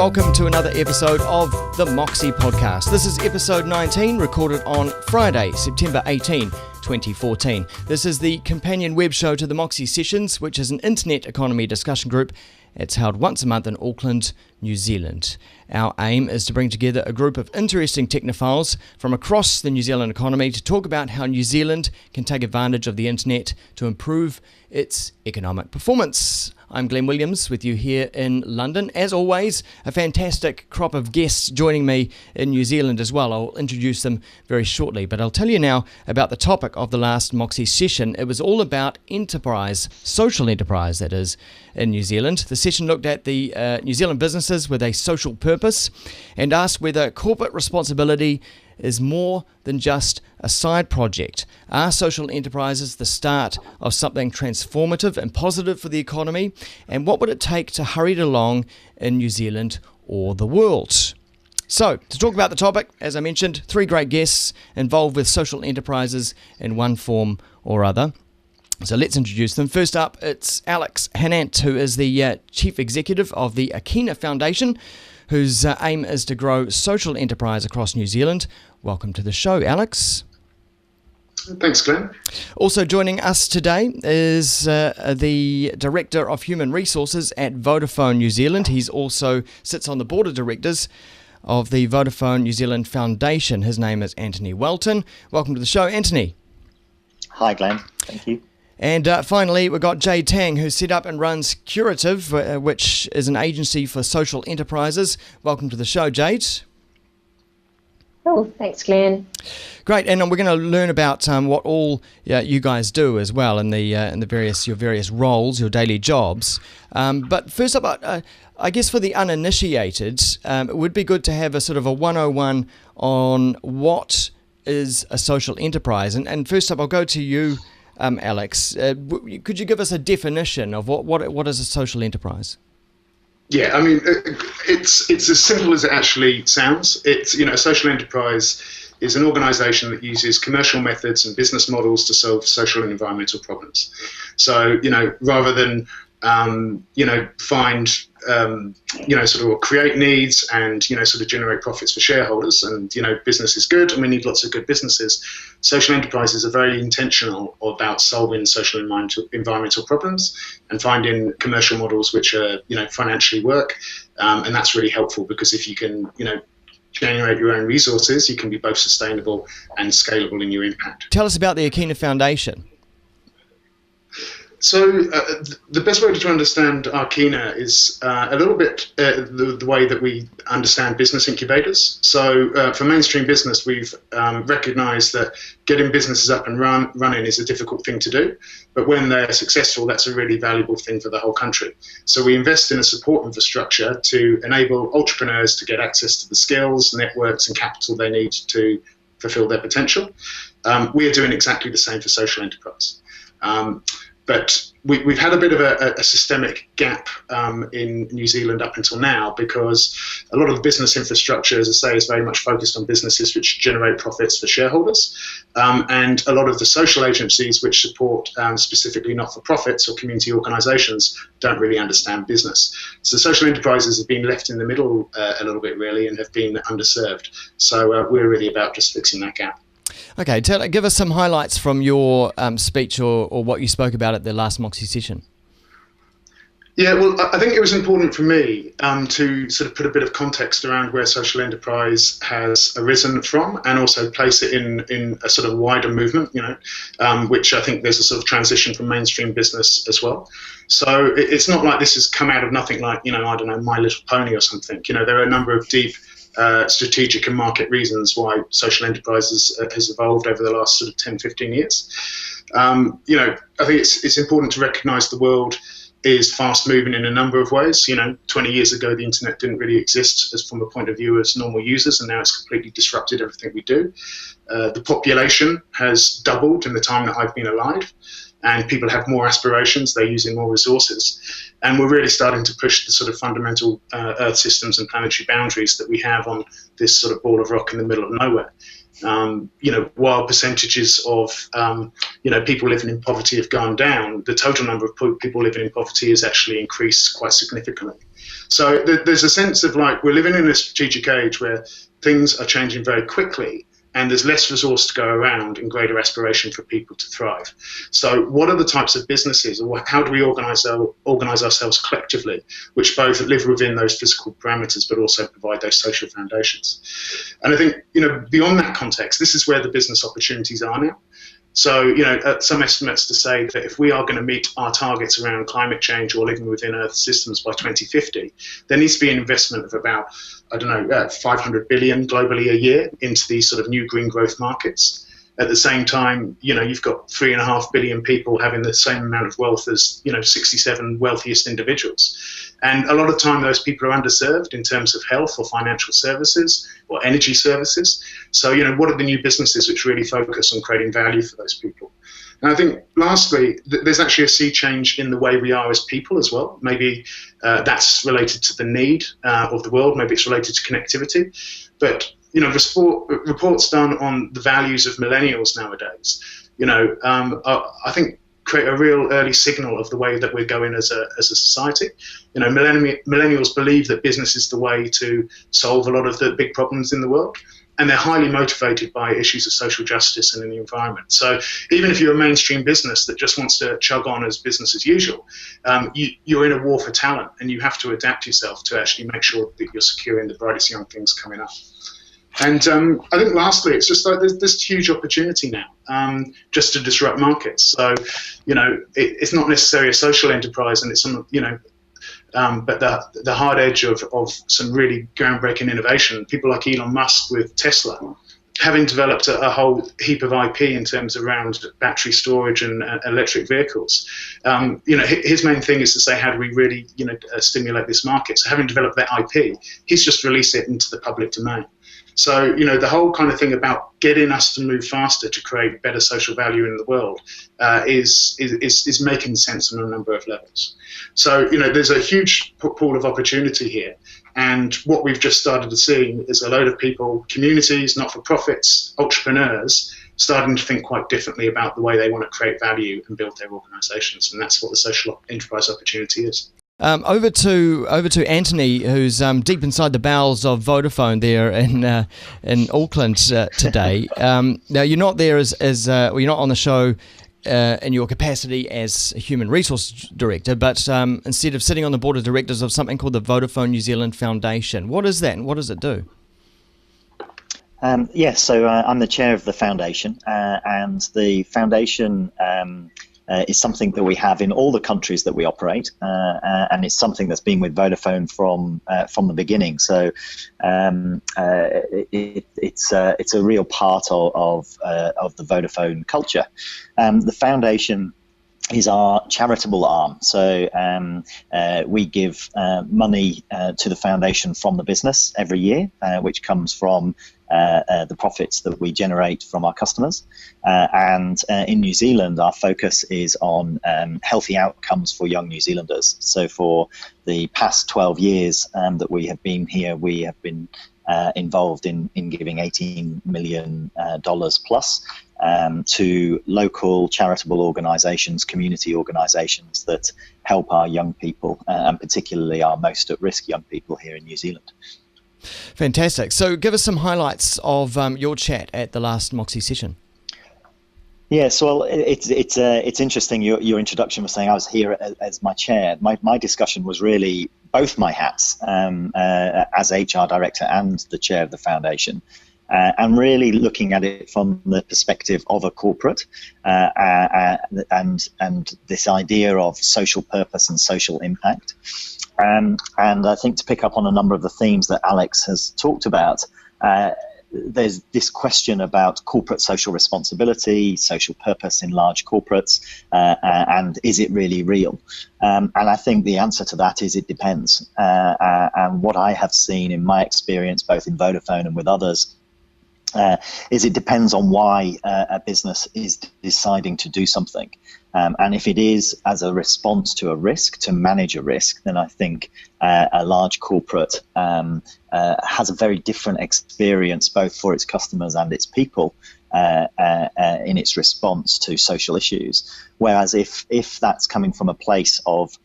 welcome to another episode of the Moxie podcast. This is episode 19, recorded on Friday, September 18, 2014. This is the companion web show to the Moxie Sessions, which is an internet economy discussion group. It's held once a month in Auckland, New Zealand. Our aim is to bring together a group of interesting technophiles from across the New Zealand economy to talk about how New Zealand can take advantage of the internet to improve its economic performance. I'm Glenn Williams with you here in London. As always, a fantastic crop of guests joining me in New Zealand as well. I'll introduce them very shortly, but I'll tell you now about the topic of the last Moxie session. It was all about enterprise, social enterprise that is, in New Zealand. The session looked at the New Zealand businesses with a social purpose and asked whether corporate responsibility is more than just a side project. Are social enterprises the start of something transformative and positive for the economy? And what would it take to hurry it along in New Zealand or the world? So, to talk about the topic, as I mentioned, three great guests involved with social enterprises in one form or other. So let's introduce them. First up, it's Alex Hanant, who is the Chief Executive of the Akina Foundation, whose aim is to grow social enterprise across New Zealand. Welcome to the show, Alex. Thanks, Glenn. Also joining us today is the Director of Human Resources at Vodafone New Zealand. He's also sits on the board of directors of the Vodafone New Zealand Foundation. His name is Anthony Welton. Welcome to the show, Anthony. Hi, Glenn. Thank you. And finally, we've got Jade Tang, who set up and runs Curative, which is an agency for social enterprises. Welcome to the show, Jade. Oh, thanks, Glenn. Great, and we're going to learn about what all you guys do as well in your various roles, your daily jobs. But first up, I guess for the uninitiated, it would be good to have a sort of a 101 on what is a social enterprise. And first up, I'll go to you, Alex. Could you give us a definition of what is a social enterprise? Yeah, I mean, it's as simple as it actually sounds. It's, a social enterprise is an organisation that uses commercial methods and business models to solve social and environmental problems. So, rather than, find, sort of create needs and, sort of generate profits for shareholders and, business is good and we need lots of good businesses. Social enterprises are very intentional about solving social and environmental problems and finding commercial models which are, financially work. And that's really helpful because if you can, generate your own resources, you can be both sustainable and scalable in your impact. Tell us about the Akina Foundation. So the best way to understand Akina is a little bit the way that we understand business incubators. So for mainstream business, we've recognised that getting businesses up and running is a difficult thing to do. But when they're successful, that's a really valuable thing for the whole country. So we invest in a support infrastructure to enable entrepreneurs to get access to the skills, networks and capital they need to fulfil their potential. We are doing exactly the same for social enterprise. But we've had a bit of a systemic gap in New Zealand up until now because a lot of the business infrastructure, as I say, is very much focused on businesses which generate profits for shareholders. And a lot of the social agencies which support specifically not-for-profits or community organisations don't really understand business. So social enterprises have been left in the middle a little bit really and have been underserved. So we're really about just fixing that gap. Okay, give us some highlights from your speech or what you spoke about at the last Moxie session. Yeah, well, I think it was important for me to sort of put a bit of context around where social enterprise has arisen from and also place it in a sort of wider movement, which I think there's a sort of transition from mainstream business as well. So it's not like this has come out of nothing like, I don't know, My Little Pony or something. There are a number of deep strategic and market reasons why social enterprises has evolved over the last sort of 10, 15 years. I think it's important to recognise the world is fast moving in a number of ways. 20 years ago, the internet didn't really exist as from a point of view as normal users, and now it's completely disrupted everything we do. The population has doubled in the time that I've been alive, and people have more aspirations, they're using more resources. And we're really starting to push the sort of fundamental Earth systems and planetary boundaries that we have on this sort of ball of rock in the middle of nowhere. While percentages of people living in poverty have gone down, the total number of people living in poverty has actually increased quite significantly. So there's a sense of like we're living in a strategic age where things are changing very quickly, and there's less resource to go around and greater aspiration for people to thrive. So what are the types of businesses, or how do we organise ourselves collectively, which both live within those physical parameters but also provide those social foundations? And I think, beyond that context, this is where the business opportunities are now. So, some estimates to say that if we are going to meet our targets around climate change or living within Earth systems by 2050, there needs to be an investment of about, 500 billion globally a year into these sort of new green growth markets. At the same time, you've got 3.5 billion people having the same amount of wealth as, 67 wealthiest individuals. And a lot of time those people are underserved in terms of health or financial services or energy services. So, what are the new businesses which really focus on creating value for those people? And I think, lastly, there's actually a sea change in the way we are as people as well. Maybe that's related to the need of the world. Maybe it's related to connectivity. But, reports done on the values of millennials nowadays, I think create a real early signal of the way that we're going as a society. Millennials believe that business is the way to solve a lot of the big problems in the world. And they're highly motivated by issues of social justice and in the environment. So even if you're a mainstream business that just wants to chug on as business as usual, you're in a war for talent, and you have to adapt yourself to actually make sure that you're securing the brightest young things coming up. And I think lastly, it's just like there's huge opportunity now just to disrupt markets. So, it's not necessarily a social enterprise, and it's some, but the hard edge of some really groundbreaking innovation. People like Elon Musk with Tesla, having developed a whole heap of IP in terms around battery storage and electric vehicles. His main thing is to say, how do we really, stimulate this market? So having developed that IP, he's just released it into the public domain. So, the whole kind of thing about getting us to move faster to create better social value in the world is making sense on a number of levels. So, there's a huge pool of opportunity here. And what we've just started to see is a load of people, communities, not-for-profits, entrepreneurs, starting to think quite differently about the way they want to create value and build their organisations. And that's what the social enterprise opportunity is. Over to Anthony, who's deep inside the bowels of Vodafone there in Auckland today. Now you're not there you're not on the show in your capacity as a human resource director, but instead of sitting on the board of directors of something called the Vodafone New Zealand Foundation. What is that, and what does it do? Yes, so I'm the chair of the foundation, and the foundation is something that we have in all the countries that we operate, and it's something that's been with Vodafone from the beginning. So it's a real part of the Vodafone culture. The foundation is our charitable arm. So we give money to the foundation from the business every year, which comes from the profits that we generate from our customers. And in New Zealand, our focus is on healthy outcomes for young New Zealanders. So for the past 12 years that we have been here, we have been involved in giving $18 million plus to local charitable organisations, community organisations that help our young people, and particularly our most at-risk young people here in New Zealand. Fantastic. So give us some highlights of your chat at the last Moxie session. Yes, well, it's interesting. Your introduction was saying I was here as my chair. My discussion was really both my hats as HR director and the chair of the foundation. And really looking at it from the perspective of a corporate and this idea of social purpose and social impact. And I think to pick up on a number of the themes that Alex has talked about, there's this question about corporate social responsibility, social purpose in large corporates, and is it really real? And I think the answer to that is it depends. And what I have seen in my experience, both in Vodafone and with others, is it depends on why a business is deciding to do something. And if it is as a response to a risk, to manage a risk, then I think a large corporate has a very different experience, both for its customers and its people, in its response to social issues. Whereas if that's coming from a place of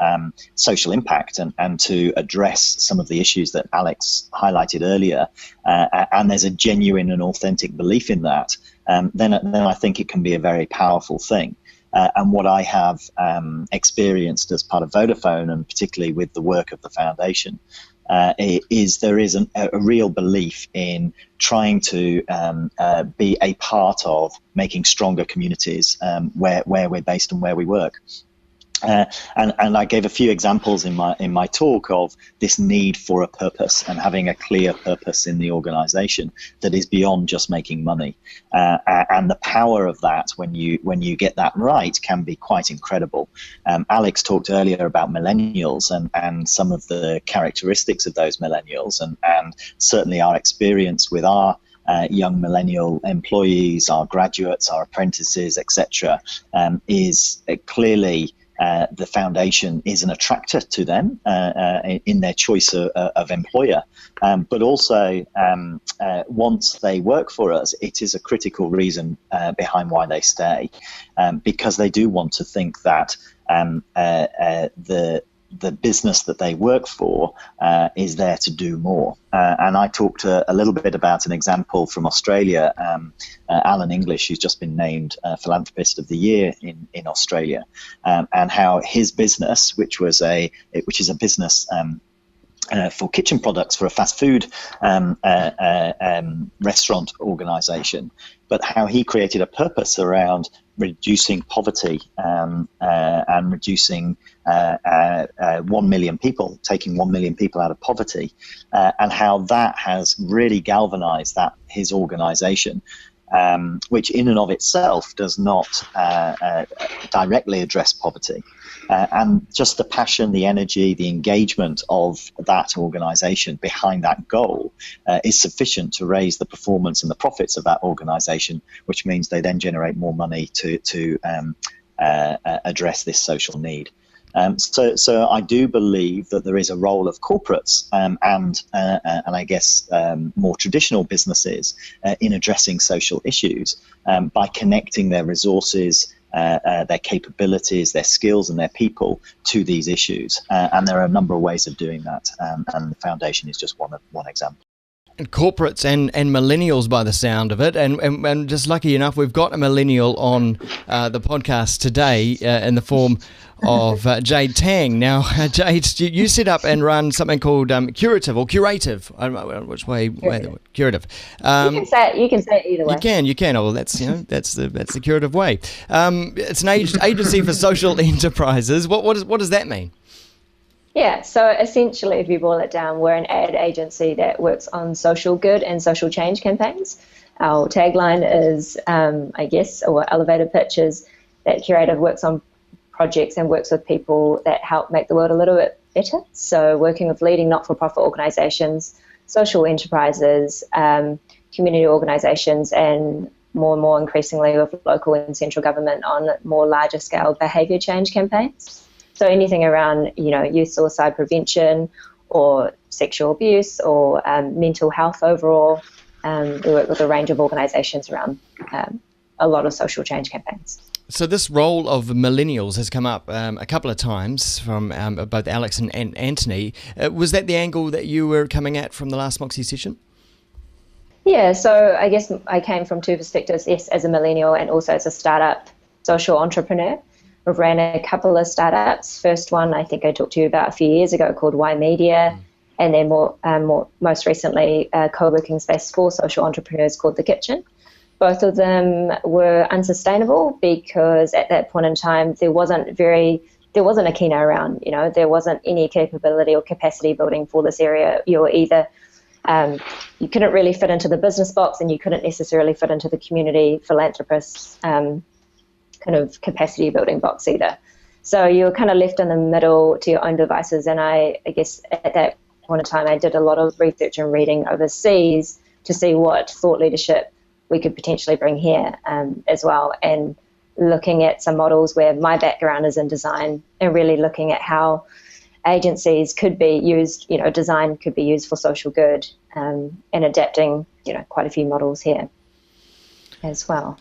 social impact and to address some of the issues that Alex highlighted earlier, and there's a genuine and authentic belief in that, then I think it can be a very powerful thing. And what I have experienced as part of Vodafone, and particularly with the work of the foundation, is there is a real belief in trying to be a part of making stronger communities where we're based and where we work. And I gave a few examples in my talk of this need for a purpose and having a clear purpose in the organization that is beyond just making money. And the power of that when you get that right can be quite incredible. Alex talked earlier about millennials and some of the characteristics of those millennials, and certainly our experience with our young millennial employees, our graduates, our apprentices, etc., is clearly the foundation is an attractor to them in their choice of employer. But also, once they work for us, it is a critical reason behind why they stay, because they do want to think that the business that they work for is there to do more. And I talked a little bit about an example from Australia, Alan English, who's just been named Philanthropist of the Year in Australia, and how his business, which is a business for kitchen products for a fast food restaurant organization, but how he created a purpose around reducing poverty and reducing 1 million people, taking 1 million people out of poverty, and how that has really galvanized his organization, which in and of itself does not directly address poverty. And just the passion, the energy, the engagement of that organization behind that goal is sufficient to raise the performance and the profits of that organization, which means they then generate more money to address this social need. So I do believe that there is a role of corporates and I guess more traditional businesses in addressing social issues by connecting their resources, their capabilities, their skills and their people to these issues. And there are a number of ways of doing that. And the foundation is just one example. And corporates and millennials by the sound of it. And just lucky enough, we've got a millennial on the podcast today in the form of Jade Tang. Now, Jade, you set up and run something called Curative or Curative. I don't know which way Curative. You can say it either way. You can. Oh, well, that's the curative way. It's an agency for social enterprises. What does that mean? Yeah, so essentially, if you boil it down, we're an ad agency that works on social good and social change campaigns. Our tagline is, or elevator pitch is that Curative works on projects and works with people that help make the world a little bit better. So working with leading not-for-profit organisations, social enterprises, community organisations, and more increasingly with local and central government on more larger scale behaviour change campaigns. So anything around, youth suicide prevention or sexual abuse or mental health overall. We work with a range of organisations around a lot of social change campaigns. So this role of millennials has come up a couple of times from both Alex and Anthony. Was that the angle that you were coming at from the last Moxie session? Yeah, so I guess I came from two perspectives, yes, as a millennial and also as a startup social entrepreneur. We've ran a couple of startups. First one I think I talked to you about a few years ago called Y Media, and then most recently a co-working space for social entrepreneurs called The Kitchen. Both of them were unsustainable because at that point in time there wasn't a kina around. There wasn't any capability or capacity building for this area. You were either you couldn't really fit into the business box, and you couldn't necessarily fit into the community philanthropists kind of capacity building box either. So you were kind of left in the middle to your own devices. And I guess at that point in time, I did a lot of research and reading overseas to see what thought leadership we could potentially bring here as well. And looking at some models where my background is in design and really looking at how agencies could be used, design could be used for social good, and adapting, quite a few models here as well.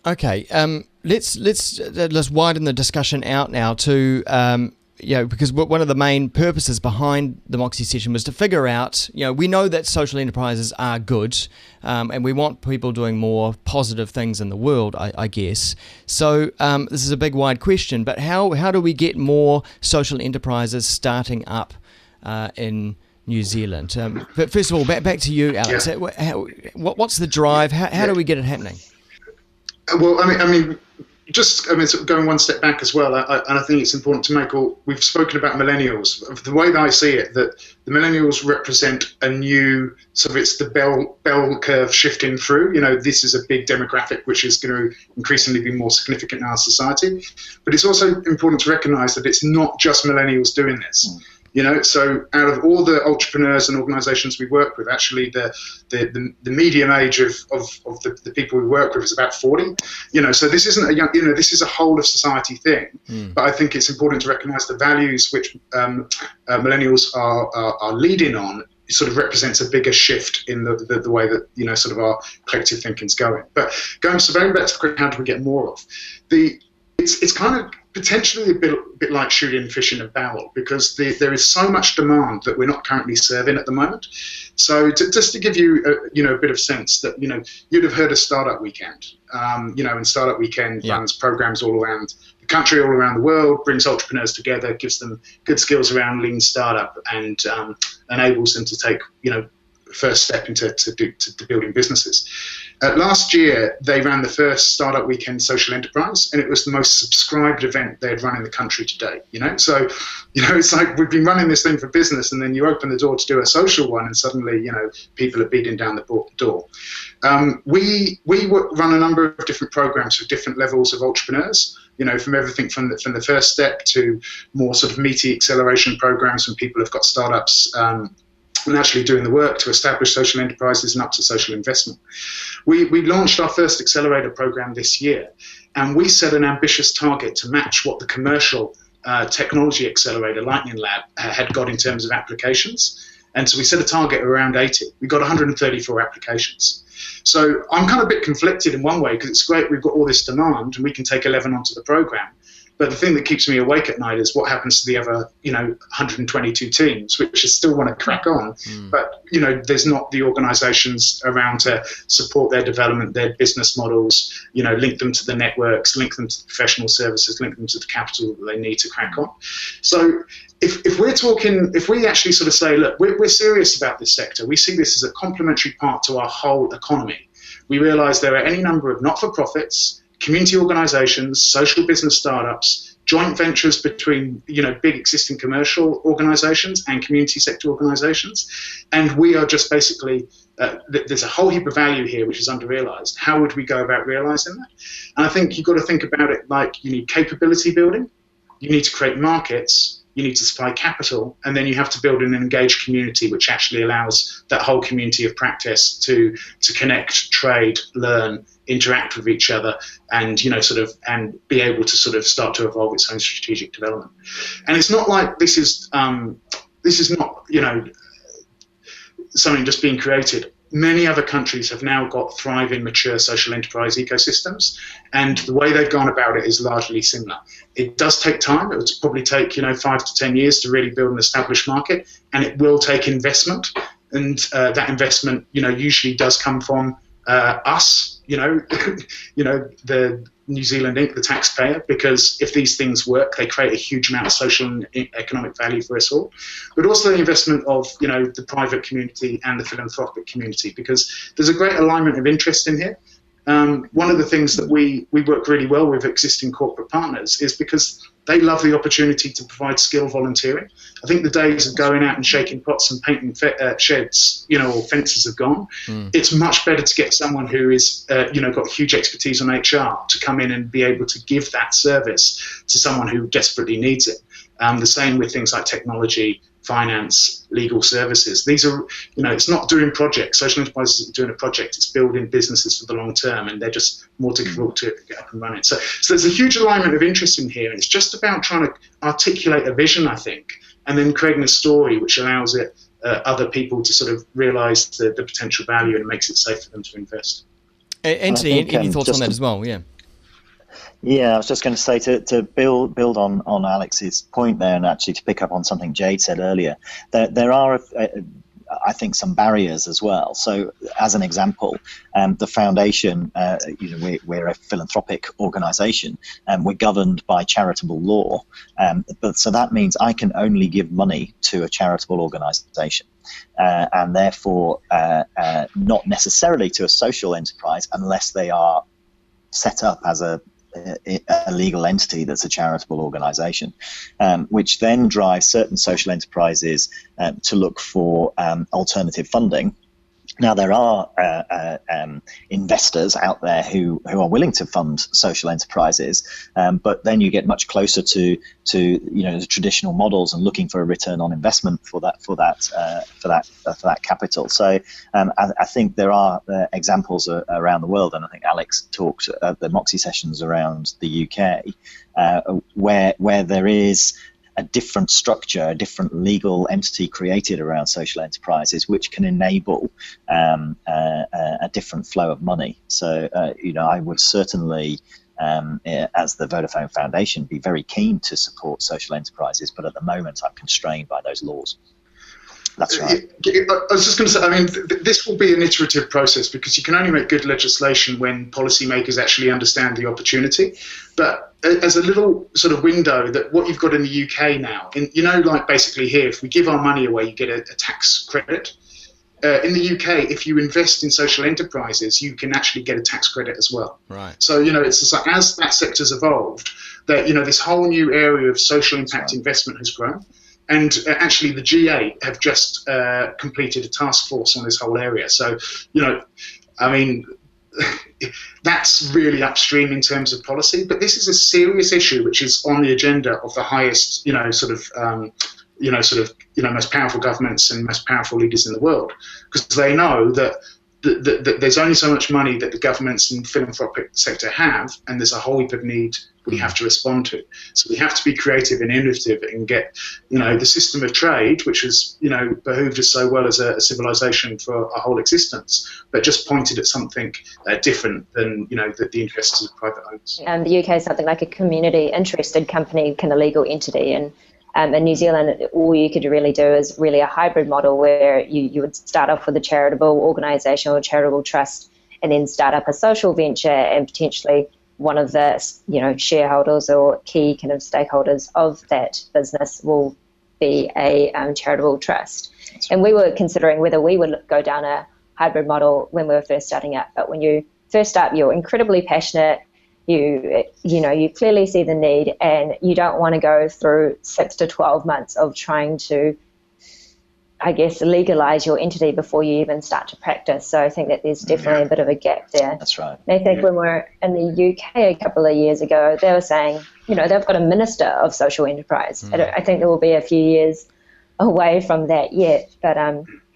Okay, let's widen the discussion out now to because one of the main purposes behind the Moxie session was to figure out, we know that social enterprises are good, and we want people doing more positive things in the world, I guess. So this is a big, wide question, but how do we get more social enterprises starting up in New Zealand? But first of all, back to you, Alex. Yeah. What's the drive? How do we get it happening? Well, I mean, sort of going one step back as well, and I think it's important to make we've spoken about millennials. The way that I see it, that the millennials represent a new, sort of it's the bell curve shifting through. This is a big demographic which is going to increasingly be more significant in our society. But it's also important to recognise that it's not just millennials doing this. So out of all the entrepreneurs and organisations we work with, actually the median age of the people we work with is about 40. So this isn't a young, this is a whole of society thing. But I think it's important to recognise the values which millennials are leading on. It sort of represents a bigger shift in the way that sort of our collective thinking's going. But going back to the question, how do we get more of it's kind of potentially a bit like shooting fish in a barrel, because there is so much demand that we're not currently serving at the moment. So just to give you a bit of sense that you'd have heard of Startup Weekend, and Startup Weekend runs programs all around the country, all around the world, brings entrepreneurs together, gives them good skills around lean startup, and enables them to take first step into building businesses. Last year, they ran the first Startup Weekend social enterprise, and it was the most subscribed event they had run in the country to date. So, it's like we've been running this thing for business, and then you open the door to do a social one, and suddenly, people are beating down the door. We run a number of different programs for different levels of entrepreneurs. From everything from the first step to more sort of meaty acceleration programs when people have got startups. And actually doing the work to establish social enterprises and up to social investment. We launched our first accelerator program this year, and we set an ambitious target to match what the commercial technology accelerator Lightning Lab had got in terms of applications. And so we set a target around 80. We got 134 applications. So I'm kind of a bit conflicted in one way, because it's great we've got all this demand and we can take 11 onto the program. But the thing that keeps me awake at night is what happens to the other, 122 teams, which still want to crack on. But, there's not the organisations around to support their development, their business models, link them to the networks, link them to the professional services, link them to the capital that they need to crack on. So if we actually sort of say, look, we're serious about this sector, we see this as a complementary part to our whole economy. We realise there are any number of not-for-profits, community organisations, social business startups, joint ventures between big existing commercial organisations and community sector organisations, and we are just basically there's a whole heap of value here which is under-realised. How would we go about realising that? And I think you've got to think about it like you need capability building, you need to create markets, you need to supply capital, and then you have to build an engaged community which actually allows that whole community of practice to connect, trade, learn, interact with each other, and and be able to sort of start to evolve its own strategic development. And it's not like this is not something just being created. Many other countries have now got thriving, mature social enterprise ecosystems, and the way they've gone about it is largely similar. It does take time. It will probably take 5 to 10 years to really build an established market, and it will take investment. And that investment, usually does come from us, the New Zealand Inc., the taxpayer, because if these things work, they create a huge amount of social and economic value for us all. But also the investment of, the private community and the philanthropic community, because there's a great alignment of interest in here. One of the things that we work really well with existing corporate partners is because they love the opportunity to provide skill volunteering. I think the days of going out and shaking pots and painting sheds, or fences have gone. It's much better to get someone who is, got huge expertise on HR to come in and be able to give that service to someone who desperately needs it. The same with things like technology, finance, legal services. These are, it's not doing projects. Social enterprises isn't doing a project. It's building businesses for the long term, and they're just more difficult to get up and running. So there's a huge alignment of interest in here, and it's just about trying to articulate a vision, I think, and then creating a story which allows other people to sort of realise the potential value and makes it safe for them to invest. Anthony, any thoughts on that as well? Yeah. Yeah, I was just going to say to build on Alex's point there, and actually to pick up on something Jade said earlier, there are, I think, some barriers as well. So, as an example, the foundation, we're a philanthropic organisation, and we're governed by charitable law. So that means I can only give money to a charitable organisation. And therefore not necessarily to a social enterprise unless they are set up as a legal entity that's a charitable organisation, which then drives certain social enterprises to look for alternative funding. Now, there are investors out there who are willing to fund social enterprises, but then you get much closer to the traditional models and looking for a return on investment for that capital. So I think there are examples around the world, and I think Alex talked at the Moxie sessions around the UK, where there is a different structure, a different legal entity created around social enterprises, which can enable a different flow of money. So, I would certainly, as the Vodafone Foundation, be very keen to support social enterprises, but at the moment I'm constrained by those laws. That's right. I was just going to say, I mean, this will be an iterative process because you can only make good legislation when policymakers actually understand the opportunity. But as a little sort of window, that what you've got in the UK now, like basically here, if we give our money away, you get a tax credit. In the UK, if you invest in social enterprises, you can actually get a tax credit as well. Right. So, it's just like as that sector's evolved, that, this whole new area of social impact investment has grown. And actually, the G8 have just completed a task force on this whole area. So, that's really upstream in terms of policy. But this is a serious issue which is on the agenda of the highest, most powerful governments and most powerful leaders in the world, because they know that there's only so much money that the governments and philanthropic sector have, and there's a whole heap of need we have to respond to. So we have to be creative and innovative and get, the system of trade, which has, behooved us so well as a civilization for our whole existence, but just pointed at something different than, the interests of private owners. The UK is something like a community interested company kind of legal entity, and in New Zealand, all you could really do is really a hybrid model where you would start off with a charitable organisation or charitable trust and then start up a social venture, and potentially one of the shareholders or key kind of stakeholders of that business will be a charitable trust. And we were considering whether we would go down a hybrid model when we were first starting up. But when you first start, you're incredibly passionate. You clearly see the need, and you don't want to go through 6 to 12 months of trying to, I guess, legalize your entity before you even start to practice. So I think that there's definitely a bit of a gap there. That's right. And I think when we were in the UK a couple of years ago, they were saying, they've got a minister of social enterprise. I think there will be a few years away from that yet, but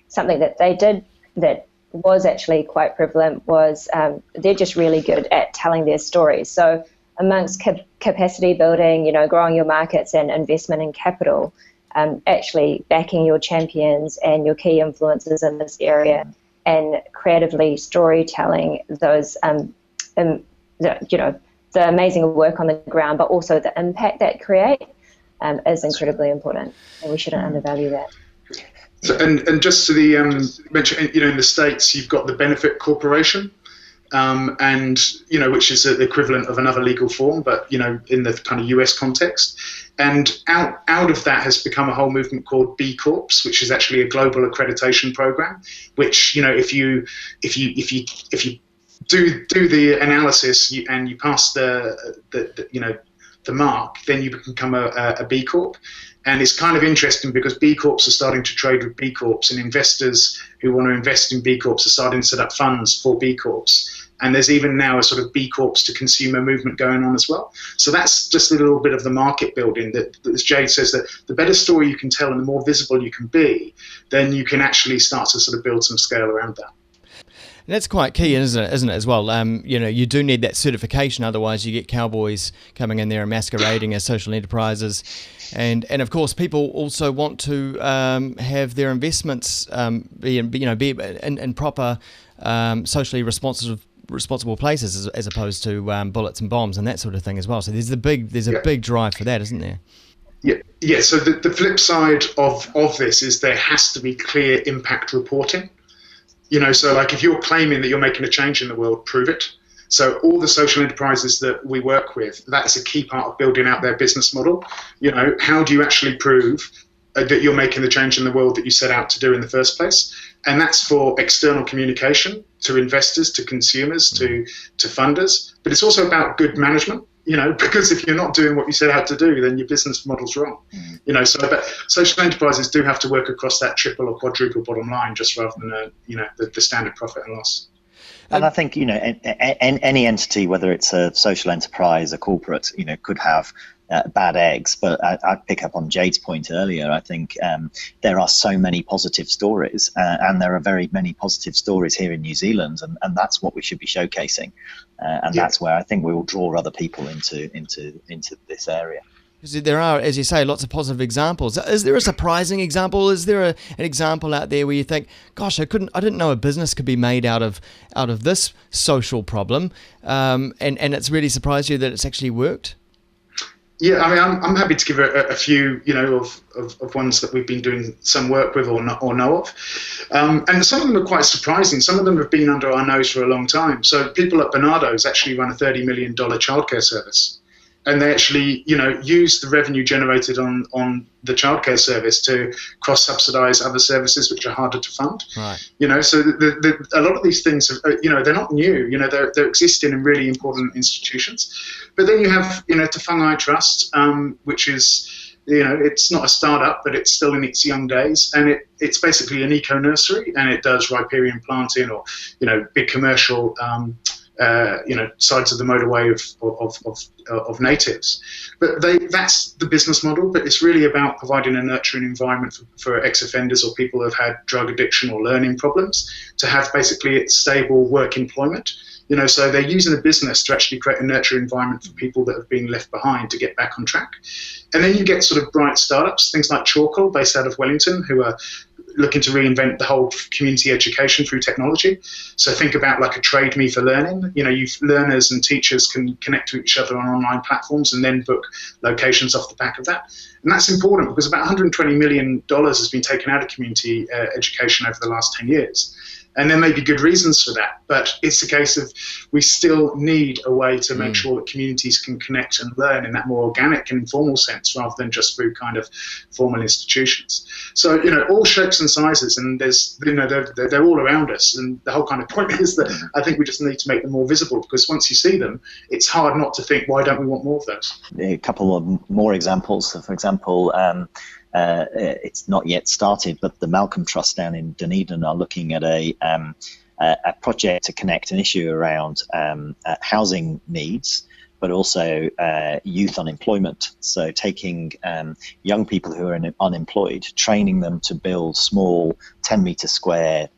something that they did that was actually quite prevalent was they're just really good at telling their stories. So amongst capacity building, growing your markets and investment in capital, actually backing your champions and your key influencers in this area and creatively storytelling those, the amazing work on the ground, but also the impact that create is incredibly important, and we shouldn't undervalue that. So, and just to the mention, in the States, you've got the Benefit Corporation, and which is the equivalent of another legal form, but in the kind of US context. And out of that has become a whole movement called B Corps, which is actually a global accreditation program. Which if you do the analysis and you pass the mark, then you become a B Corp. And it's kind of interesting because B Corps are starting to trade with B Corps, and investors who want to invest in B Corps are starting to set up funds for B Corps. And there's even now a sort of B Corps to consumer movement going on as well. So that's just a little bit of the market building that, as Jade says, that the better story you can tell and the more visible you can be, then you can actually start to sort of build some scale around that. And that's quite key, isn't it, as well? You do need that certification, otherwise you get cowboys coming in there and masquerading as social enterprises. And of course, people also want to have their investments be in proper socially responsible places as opposed to bullets and bombs and that sort of thing as well. So there's a big drive for that, isn't there? Yeah. So the flip side of this is there has to be clear impact reporting. So like if you're claiming that you're making a change in the world, prove it. So all the social enterprises that we work with, that's a key part of building out their business model. How do you actually prove that you're making the change in the world that you set out to do in the first place? And that's for external communication to investors, to consumers, to funders. But it's also about good management. Because if you're not doing what you set out to do, then your business model's wrong. But social enterprises do have to work across that triple or quadruple bottom line, just rather than the standard profit and loss. And I think any entity, whether it's a social enterprise, a corporate, could have bad eggs. But I pick up on Jade's point earlier. I think there are so many positive stories, and there are very many positive stories here in New Zealand, and that's what we should be showcasing. That's where I think we will draw other people into this area. There are, as you say, lots of positive examples. Is there a surprising example? Is there an example out there where you think, "Gosh, I didn't know a business could be made out of this social problem," and it's really surprised you that it's actually worked? Yeah, I mean, I'm happy to give a few, of ones that we've been doing some work with or know of. And some of them are quite surprising. Some of them have been under our nose for a long time. So people at Bernardo's actually run a $30 million childcare service. And they actually, use the revenue generated on the childcare service to cross-subsidize other services which are harder to fund. Right. So a lot of these things, they're not new. They're existing in really important institutions. But then you have, Te Whangai Trust, which is, it's not a startup, but it's still in its young days, and it's basically an eco-nursery, and it does riparian planting or, big commercial sides of the motorway of natives. But that's the business model, but it's really about providing a nurturing environment for ex-offenders or people who have had drug addiction or learning problems to have basically stable work employment. So they're using the business to actually create a nurturing environment for people that have been left behind to get back on track. And then you get sort of bright startups, things like Chalkle, based out of Wellington, who are looking to reinvent the whole community education through technology. So think about like a Trade Me for Learning. Learners and teachers can connect to each other on online platforms and then book locations off the back of that. And that's important because about $120 million has been taken out of community education over the last 10 years. And there may be good reasons for that, but it's a case of we still need a way to make sure that communities can connect and learn in that more organic and informal sense rather than just through kind of formal institutions. So, all shapes and sizes, and there's, they're all around us. And the whole kind of point is that I think we just need to make them more visible, because once you see them, it's hard not to think, why don't we want more of those? A couple of more examples. So for example, it's not yet started, but the Malcolm Trust down in Dunedin are looking at a project to connect an issue around housing needs, but also youth unemployment. So taking young people who are unemployed, training them to build small 10-meter square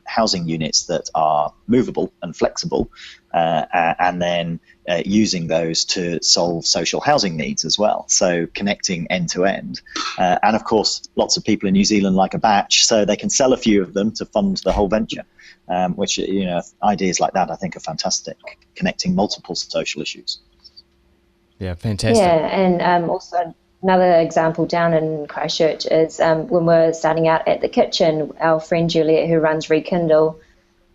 housing units that are movable and flexible, and then using those to solve social housing needs as well. So connecting end to end. And of course, lots of people in New Zealand like a batch, so they can sell a few of them to fund the whole venture, which, ideas like that I think are fantastic, connecting multiple social issues. Yeah, fantastic. Yeah, and also another example down in Christchurch is when we're starting out at the kitchen, our friend Juliet, who runs Rekindle,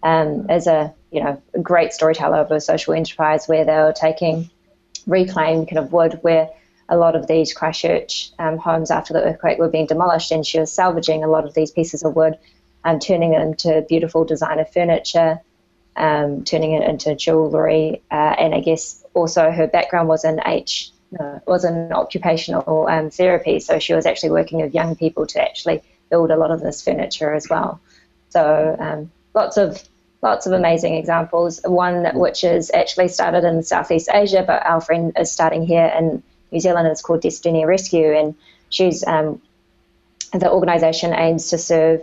is a great storyteller of a social enterprise where they were taking reclaimed kind of wood where a lot of these Christchurch homes after the earthquake were being demolished, and she was salvaging a lot of these pieces of wood and turning it into beautiful designer furniture, turning it into jewellery, and I guess also her background was in occupational therapy, so she was actually working with young people to actually build a lot of this furniture as well. So lots of lots of amazing examples. One which is actually started in Southeast Asia, but our friend is starting here in New Zealand. It's called Destiny Rescue, and she's the organisation aims to serve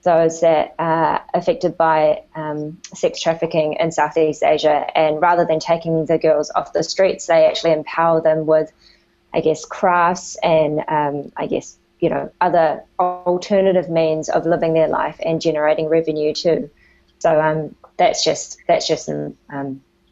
those that are affected by sex trafficking in Southeast Asia. And rather than taking the girls off the streets, they actually empower them with, I guess, crafts and other alternative means of living their life and generating revenue too. So that's just in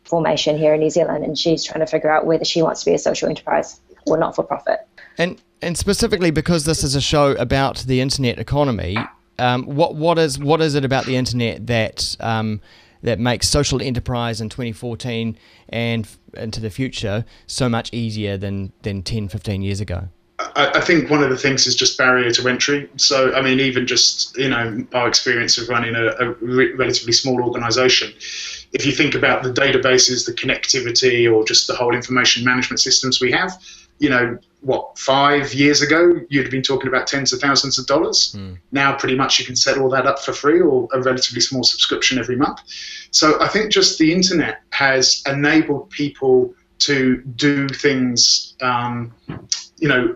formation here in New Zealand, and she's trying to figure out whether she wants to be a social enterprise or not for profit. And specifically because this is a show about the internet economy, what is it about the internet that makes social enterprise in 2014 and into the future so much easier than 10, 15 years ago? I think one of the things is just barrier to entry. So, I mean, even just, our experience of running a relatively small organisation, if you think about the databases, the connectivity, or just the whole information management systems we have, 5 years ago, you'd have been talking about tens of thousands of dollars. Now, pretty much you can set all that up for free or a relatively small subscription every month. So I think just the internet has enabled people to do things,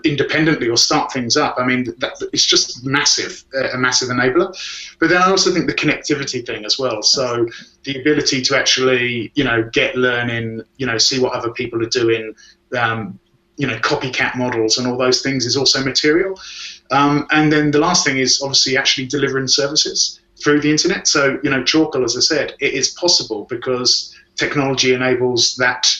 independently or start things up. I mean, it's just a massive enabler. But then I also think the connectivity thing as well. So the ability to actually, get learning, see what other people are doing, copycat models and all those things is also material. And then the last thing is obviously actually delivering services through the internet. So, Chalkle, as I said, it is possible because technology enables that,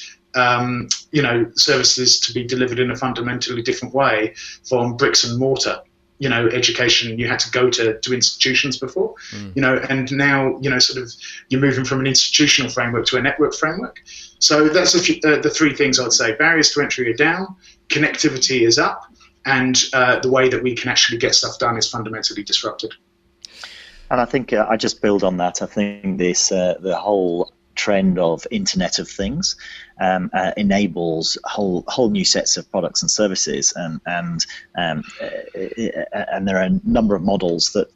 services to be delivered in a fundamentally different way from bricks and mortar. Education, you had to go to institutions before, and now, you're moving from an institutional framework to a network framework. So that's the three things I'd say. Barriers to entry are down, connectivity is up, and the way that we can actually get stuff done is fundamentally disrupted. And I think I just build on that. I think the whole trend of Internet of Things enables whole new sets of products and services, and there are a number of models that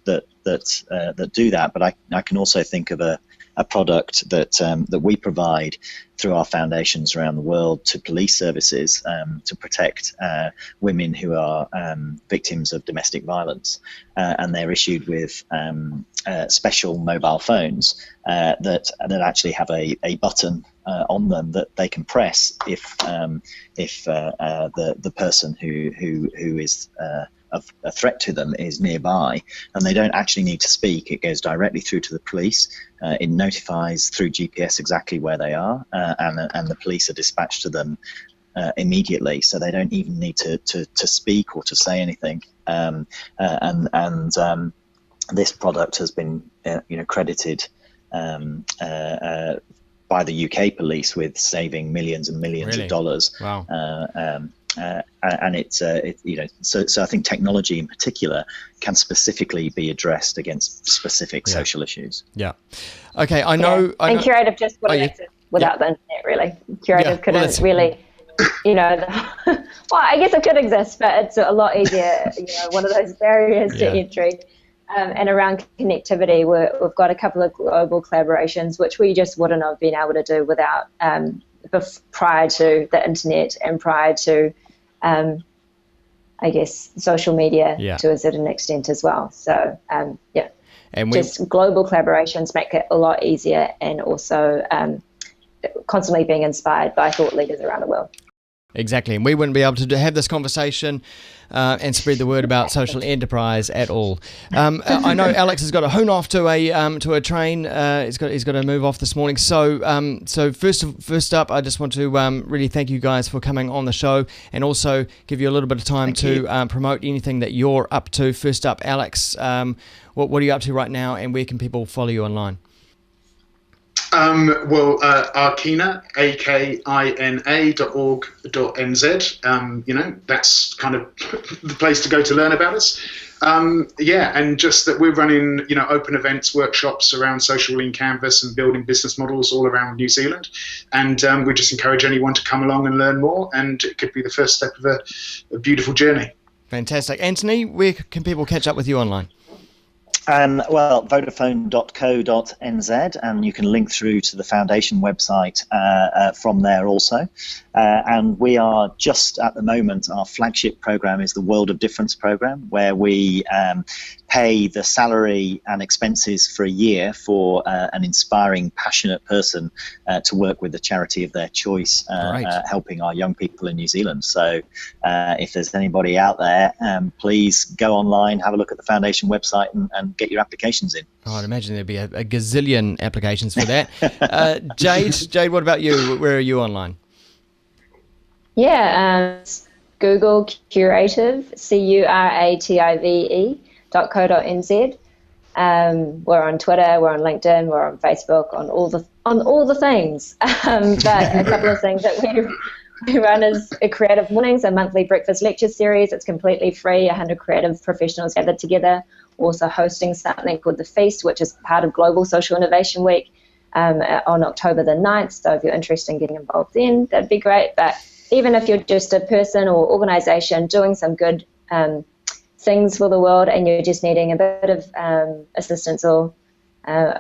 do that. But I can also think of a product that we provide through our foundations around the world to police services to protect women who are victims of domestic violence, and they're issued with special mobile phones that actually have a button on them that they can press if the person who is a threat to them is nearby, and they don't actually need to speak. It goes directly through to the police. It notifies through GPS exactly where they are, and the police are dispatched to them immediately, so they don't even need to speak or to say anything. This product has been credited by the UK police with saving millions and millions of dollars. Wow. And so I think technology in particular can specifically be addressed against specific social issues. Yeah. Okay. I know. And Curative just wouldn't exist without the internet, really. Curative couldn't really, well, I guess it could exist, but it's a lot easier, one of those barriers to entry. And around connectivity, we've got a couple of global collaborations, which we just wouldn't have been able to do without prior to the internet and prior to, I guess, social media to a certain extent as well. So, and just global collaborations make it a lot easier, and also constantly being inspired by thought leaders around the world. Exactly, and we wouldn't be able to have this conversation and spread the word about social enterprise at all. I know Alex has got to hoon off to a train. He's got to move off this morning. So first up, I just want to really thank you guys for coming on the show, and also give you a little bit of time to promote anything that you're up to. First up, Alex, what are you up to right now, and where can people follow you online? Arkina, akina.org.nz. That's kind of the place to go to learn about us. And just that we're running, open events, workshops around social lean canvas and building business models all around New Zealand. And we just encourage anyone to come along and learn more, and it could be the first step of a beautiful journey. Fantastic. Anthony, where can people catch up with you online? Well, vodafone.co.nz, and you can link through to the foundation website from there also. And we are just at the moment, our flagship program is the World of Difference program, where we pay the salary and expenses for a year for an inspiring, passionate person to work with the charity of their choice, helping our young people in New Zealand. So if there's anybody out there, please go online, have a look at the foundation website and get your applications in. Oh, I'd imagine there'd be a gazillion applications for that. Jade, what about you? Where are you online? Yeah, Google Curative, CURATIVE.co.nz. We're on Twitter, we're on LinkedIn, we're on Facebook, on all the things. But a couple of things that we run is a Creative Mornings, a monthly breakfast lecture series. It's completely free. 100 creative professionals gathered together. Also hosting something called The Feast, which is part of Global Social Innovation Week on October the 9th. So if you're interested in getting involved then, that'd be great. But even if you're just a person or organisation doing some good things for the world and you're just needing a bit of assistance or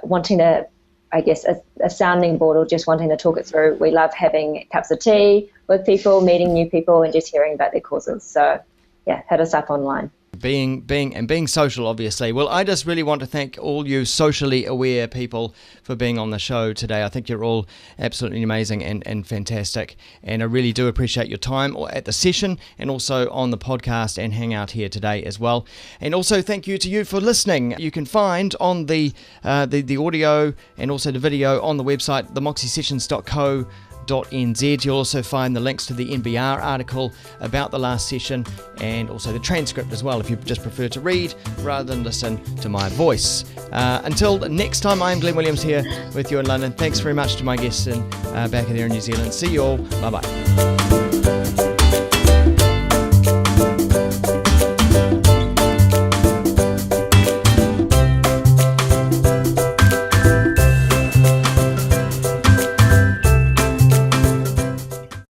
wanting to, I guess, a sounding board or just wanting to talk it through, we love having cups of tea with people, meeting new people and just hearing about their causes. So, yeah, hit us up online. Being social, obviously. Well, I just really want to thank all you socially aware people for being on the show today. I think you're all absolutely amazing and fantastic, and I really do appreciate your time at the session and also on the podcast and hangout here today as well. And also thank you to you for listening. You can find on the audio and also the video on the website, themoxiesessions.co.nz. You'll also find the links to the NBR article about the last session and also the transcript as well if you just prefer to read rather than listen to my voice. Until next time, I'm Glenn Williams here with you in London. Thanks very much to my guests back there in New Zealand. See you all. Bye-bye.